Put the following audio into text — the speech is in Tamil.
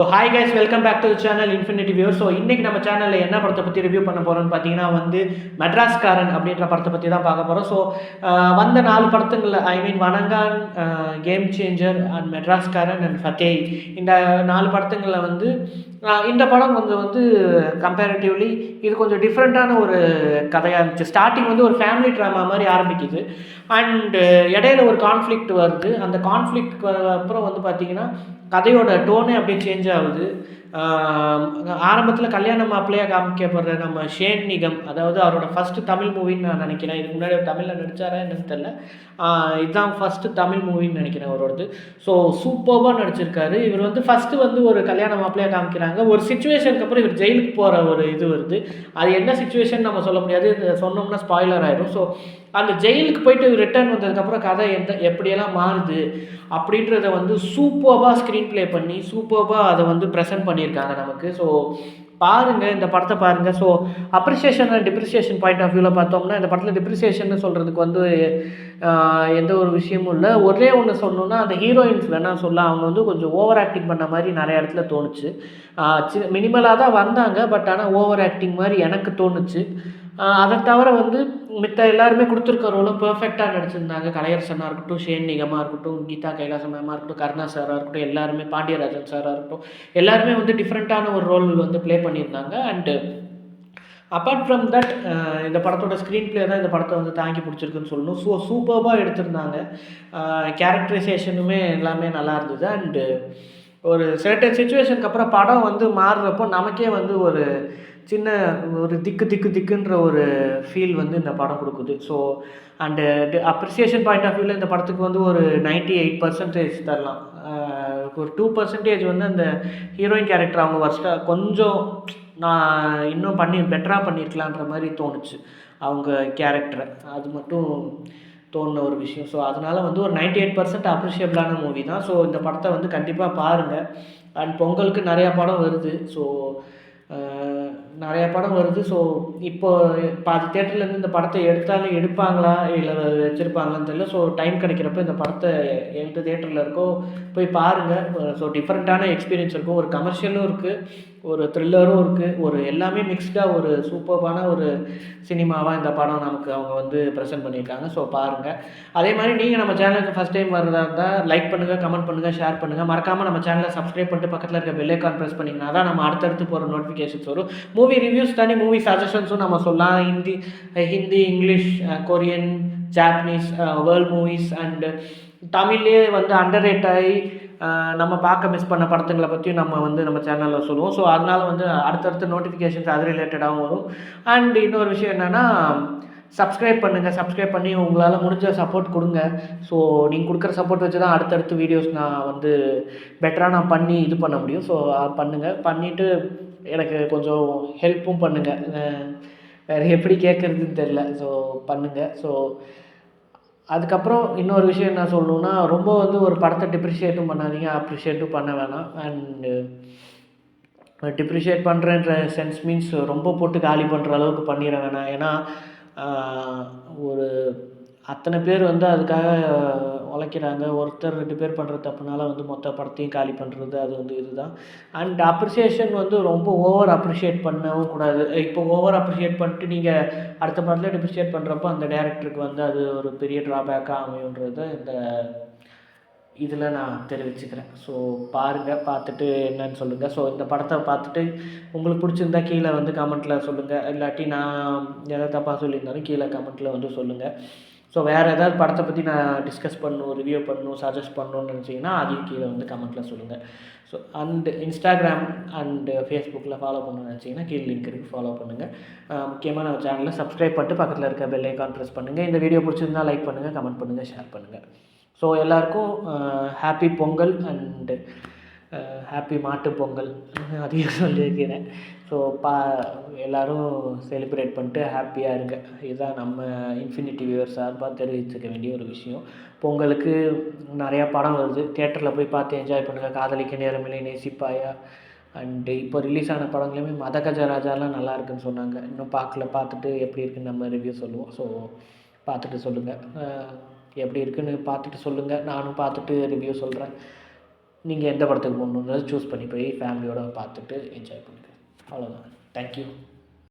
So hi guys, welcome back to the channel infinity view. So இன்றைக்கி நம்ம சேனலில் என்ன படத்தை பற்றி ரிவ்யூ பண்ண போகிறோம்னு பார்த்தீங்கன்னா மெட்ராஸ்காரன் அப்படின்ற படத்தை பற்றி தான் பார்க்க போகிறோம். ஸோ வந்த 4 படத்துங்களில் Vanangaan, Game Changer and Madraskaaran and Fateh, இந்த 4 படத்துங்களில் இந்த படம் கொஞ்சம் கம்பேரிட்டிவ்லி இது கொஞ்சம் டிஃப்ரெண்ட்டான ஒரு கதையாக இருந்துச்சு. ஸ்டார்டிங் ஒரு ஃபேமிலி ட்ராமா மாதிரி ஆரம்பிக்குது அண்டு இடையில ஒரு கான்ஃப்ளிக்ட் வருது. அந்த கான்ஃப்ளிக்ட் அப்புறம் பார்த்தீங்கன்னா கதையோட டோனே அப்படியே சேஞ்ச் ஆகுது. ஆரம்பத்தில் கல்யாண மாப்பிள்ளையாக காமிக்கப்படுற நம்ம ஷேன் நிகம், அதாவது அவரோட ஃபஸ்ட்டு தமிழ் மூவின்னு நான் நினைக்கிறேன். இதுக்கு முன்னாடி தமிழில் நடித்தாரா என்னன்னு தெரில. இதுதான் ஃபஸ்ட்டு தமிழ் மூவின்னு நினைக்கிறேன் அவரோடது. ஸோ சூப்பராக நடிச்சிருக்காரு. இவர் ஃபஸ்ட்டு ஒரு கல்யாண மாப்பிள்ளையாக காமிக்கிறாங்க. ஒரு சுச்சுவேஷனுக்கு அப்புறம் இவர் ஜெயிலுக்கு போகிற ஒரு இது வருது. அது என்ன சுச்சுவேஷன் நம்ம சொல்ல முடியாது, சொன்னோம்னா ஸ்பாய்லர் ஆகிடும். ஸோ அந்த ஜெயிலுக்கு போயிட்டு ரிட்டர்ன் வந்ததுக்கப்புறம் கதை எப்படியெல்லாம் மாறுது அப்படின்றத சூப்பராக ஸ்க்ரீன் ப்ளே பண்ணி சூப்பராக அதை ப்ரெசென்ட் பண்ணியிருக்காங்க நமக்கு. ஸோ பாருங்கள், இந்த படத்தை பாருங்கள். So appreciation and depreciation point of வியூவில் பார்த்தோம்னா இந்த படத்தில் டிப்ரிசியேஷன் சொல்கிறதுக்கு எந்த ஒரு விஷயமும் இல்லை. ஒரே ஒன்று சொல்லணுன்னா, அந்த ஹீரோயின்ஸ் வேணால் சொல்ல, அவங்க கொஞ்சம் ஓவர் ஆக்டிங் பண்ண மாதிரி நிறைய இடத்துல தோணுச்சு. மினிமலாக தான் வந்தாங்க, பட் ஆனால் ஓவர் ஆக்டிங் மாதிரி எனக்கு தோணுச்சு. அதை தவிர மித்த எல்லாருமே கொடுத்துருக்க ரோலும் பெர்ஃபெக்டாக நடிச்சிருந்தாங்க. கலையரசனாக இருக்கட்டும், ஷேன் நிகமாக இருக்கட்டும், கீதா கைலாசம் மேமாக இருக்கட்டும், கருணா சாராக இருக்கட்டும், எல்லாருமே பாண்டியராஜன் சாராக இருக்கட்டும், எல்லாருமே டிஃப்ரெண்ட்டான ஒரு ரோல் ப்ளே பண்ணியிருந்தாங்க. அண்டு அப்பார்ட் ஃப்ரம் தட் இந்த படத்தோட ஸ்க்ரீன் ப்ளே தான் இந்த படத்தை தாங்கி பிடிச்சிருக்குன்னு சொல்லணும். ஸோ சூப்பராக எடுத்திருந்தாங்க. கேரக்டரைசேஷனுமே எல்லாமே நல்லா இருந்தது. அண்டு ஒரு சர்டன் சுச்சுவேஷனுக்கு அப்புறம் படம் மாறுறப்போ நமக்கே ஒரு சின்ன ஒரு திக்குன்ற ஒரு ஃபீல் இந்த படம் கொடுக்குது. So and appreciation point of வியூவில் இந்த படத்துக்கு ஒரு 98% தரலாம். ஒரு 2% அந்த ஹீரோயின் கேரக்டர் அவங்க ஃபஸ்ட்டாக கொஞ்சம் நான் இன்னும் பெட்டராக பண்ணியிருக்கலான்ற மாதிரி தோணுச்சு அவங்க கேரக்டரை. அது மட்டும் தோணுன ஒரு விஷயம். ஸோ அதனால் ஒரு 98% அப்ரிஷியபிளான மூவி தான். ஸோ இந்த படத்தை கண்டிப்பாக பாருங்கள். அண்ட் பொங்கலுக்கு நிறையா படம் வருது. ஸோ நிறையா படம் வருது. ஸோ இப்போது பாதி தேட்டர்லேருந்து இந்த படத்தை எடுப்பாங்களா இல்லை வச்சுருப்பாங்களான்னு தெரியல. ஸோ டைம் கிடைக்கிறப்ப இந்த படத்தை எந்த தேட்டரில் இருக்கோ போய் பாருங்கள். ஸோ டிஃப்ரெண்ட்டான எக்ஸ்பீரியன்ஸ் இருக்கும். ஒரு கமர்ஷியலும் இருக்குது, ஒரு த்ரில்லரும் இருக்குது, ஒரு எல்லாமே மிக்ஸ்டாக ஒரு சூப்பர்பான ஒரு சினிமாவாக இந்த படம் நமக்கு அவங்க ப்ரெசென்ட் பண்ணியிருக்காங்க. ஸோ பாருங்கள். அதே மாதிரி நீங்கள் நம்ம சேனலுக்கு ஃபஸ்ட் டைம் வர்றதா இருந்தால் லைக் பண்ணுங்கள், கமெண்ட் பண்ணுங்கள், ஷேர் பண்ணுங்கள். மறக்காமல் நம்ம சேனலை சப்ஸ்கிரைப் பண்ணிட்டு பக்கத்தில் இருக்க பெல் ஐகான் ப்ரெஸ் பண்ணிங்கன்னா தான் நம்ம அடுத்தடுத்து போகிற நோட்டிஃபிகேஷன்ஸ் வரும். மூவி ரிவ்யூஸ் தானே, மூவி சஜஷன்ஸும் நம்ம சொல்லலாம். Hindi, English, Korean, Japanese, world movies and தமிழ்லேயே அண்டர் ரேட் ஆகி நம்ம பார்க்க மிஸ் பண்ண படத்துங்களை பற்றியும் நம்ம நம்ம சேனலில் சொல்லுவோம். ஸோ அதனால் அடுத்தடுத்த நோட்டிஃபிகேஷன்ஸ் அது ரிலேட்டடாகவும் வரும். அண்ட் இன்னொரு விஷயம் என்னென்னா, சப்ஸ்கிரைப் பண்ணுங்கள். சப்ஸ்கிரைப் பண்ணி உங்களால் முடிஞ்ச சப்போர்ட் கொடுங்க. ஸோ நீங்கள் கொடுக்குற சப்போர்ட் வச்சு தான் அடுத்தடுத்து வீடியோஸ் நான் பெட்டராக நான் பண்ணி இது பண்ண முடியும். ஸோ பண்ணுங்கள். பண்ணிவிட்டு எனக்கு கொஞ்சம் ஹெல்ப்பும் பண்ணுங்கள். வேறு எப்படி கேட்குறதுன்னு தெரில. ஸோ பண்ணுங்கள். ஸோ அதுக்கப்புறம் இன்னொரு விஷயம் என்ன சொல்லணுன்னா, ரொம்ப ஒரு படத்தை டிப்ரிஷியேட்டும் பண்ணாதீங்க, அப்ரிஷியேட்டும் பண்ண வேணாம். அண்டு டிப்ரிஷியேட் பண்ணுறன்ற சென்ஸ் மீன்ஸ் ரொம்ப போட்டு காலி பண்ணுற அளவுக்கு பண்ணிட வேணாம். ஏன்னா ஒரு அத்தனை பேர் அதுக்காக உழைக்கிறாங்க. ஒருத்தர் 2 பேர் பண்ணுற தப்புனால மொத்த படத்தையும் காலி பண்ணுறது அது இதுதான். அண்ட் அப்ரிசியேஷன் ரொம்ப ஓவர் அப்ரிஷியேட் பண்ணவும் கூடாது. இப்போ ஓவர் அப்ரிஷியேட் பண்ணிட்டு நீங்கள் அடுத்த படத்தில் டிப்ரிஷியேட் பண்ணுறப்போ அந்த டேரக்டருக்கு அது ஒரு பெரிய ட்ராபேக்காக அமையுன்றதை இந்த இதில் நான் தெரிவிச்சுக்கிறேன். ஸோ பாருங்கள், பார்த்துட்டு என்னன்னு சொல்லுங்கள். ஸோ இந்த படத்தை பார்த்துட்டு உங்களுக்கு பிடிச்சிருந்தா கீழே கமெண்ட்டில் சொல்லுங்கள். இல்லாட்டி நான் எதாவது தப்பாக சொல்லியிருந்தாலும் கீழே கமெண்ட்டில் சொல்லுங்கள். ஸோ வேறு ஏதாவது படத்தை பற்றி நான் டிஸ்கஸ் பண்ணணும், ரிவ்யூ பண்ணணும், சஜஸ்ட் பண்ணணும்னு நினச்சிங்கன்னா அதையும் கீழே கமெண்ட்டில் சொல்லுங்கள். ஸோ அண்டு இன்ஸ்டாகிராம் அண்டு ஃபேஸ்புக்கில் ஃபாலோ பண்ணணும்னு நினச்சிங்கன்னா கீழே லிங்க் இருக்குது, ஃபாலோ பண்ணுங்கள். முக்கியமாக நம்ம சேனலில் சப்ஸ்கிரைப் பண்ணிட்டு பக்கத்தில் இருக்க பெல் ஐகான் ப்ரெஸ் பண்ணுங்கள். இந்த வீடியோ பிடிச்சிருந்தால் லைக் பண்ணுங்கள், கமெண்ட் பண்ணுங்கள், ஷேர் பண்ணுங்கள். ஸோ எல்லாருக்கும் ஹாப்பி பொங்கல் அண்டு ஹாப்பி மாட்டு பொங்கல் அதையும் சொல்லியிருக்கிறேன். ஸோ எல்லோரும் செலிப்ரேட் பண்ணிட்டு ஹாப்பியாக இருங்க. இதுதான் நம்ம இன்ஃபினிட்டி வியூவர் சார்பாக தெரிவிச்சுக்க வேண்டிய ஒரு விஷயம். பொங்கலுக்கு நிறையா படம் வருது, தியேட்டரில் போய் பார்த்து என்ஜாய் பண்ணுங்கள். காதலிக்க நேரமில்லை, நேசிப்பாயா அண்டு இப்போ ரிலீஸ் ஆன படங்களுமே மதகஜராஜாலாம் நல்லா இருக்குன்னு சொன்னாங்க. இன்னும் பார்த்துட்டு எப்படி இருக்குன்னு நம்ம ரிவ்யூ சொல்லுவோம். ஸோ பார்த்துட்டு சொல்லுங்கள், எப்படி இருக்குன்னு பார்த்துட்டு சொல்லுங்கள். நானும் பார்த்துட்டு ரிவ்யூ சொல்கிறேன். நீங்கள் எந்த படத்துக்கு போகணுன்றதை சூஸ் பண்ணி போய் ஃபேமிலியோடு பார்த்துட்டு என்ஜாய் பண்ணுங்கள். அவ்வளோதான். தேங்க்யூ.